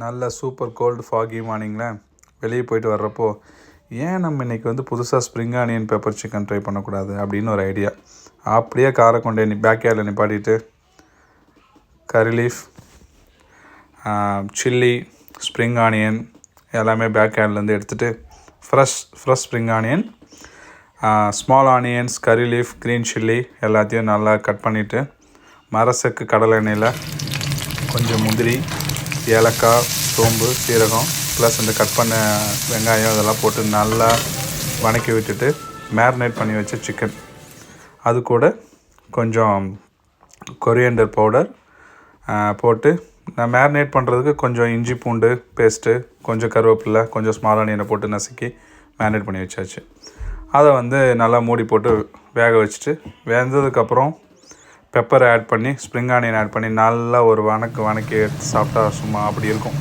நல்ல super gold foggy மார்னிங்கில் வெளியே போயிட்டு வர்றப்போ ஏன் நம்ம இன்றைக்கி புதுசாக spring onion pepper chicken try பண்ணக்கூடாது அப்படின்னு ஒரு ஐடியா. அப்படியே காரை கொண்டு பேக்யார்டில் நிப்பாட்டிட்டு கறி லீஃப், சில்லி, ஸ்ப்ரிங் ஆனியன் எல்லாமே பேக்யார்ட்லேருந்து எடுத்துகிட்டு fresh spring onion, small onions, கறி லீஃப், க்ரீன் சில்லி எல்லாத்தையும் நல்லா கட் பண்ணிவிட்டு மரசெக்கு கடலை எண்ணெயில் கொஞ்சம் முந்திரி, ஏலக்காய், சோம்பு, சீரகம் ப்ளஸ் இந்த கட் பண்ண வெங்காயம் இதெல்லாம் போட்டு நல்லா வதக்கி விட்டுட்டு மேரினேட் பண்ணி வச்ச சிக்கன், அது கூட கொஞ்சம் கொரியாண்டர் பவுடர் போட்டு நான் மேரினேட் பண்ணுறதுக்கு கொஞ்சம் இஞ்சி பூண்டு பேஸ்ட்டு, கொஞ்சம் கருவேப்பிலை, கொஞ்சம் ஸ்மால் ஆனியனை போட்டு நசுக்கி மேரினேட் பண்ணி வச்சாச்சு. அதை நல்லா மூடி போட்டு வேக வச்சுட்டு வெந்ததுக்கப்புறம் பெப்பரை ஆட் பண்ணி ஸ்ப்ரிங் ஆனியன் ஆட் பண்ணி நல்லா ஒரு வதக்கி எடுத்து சாப்பிட்டா சும்மா அப்படி இருக்கும்.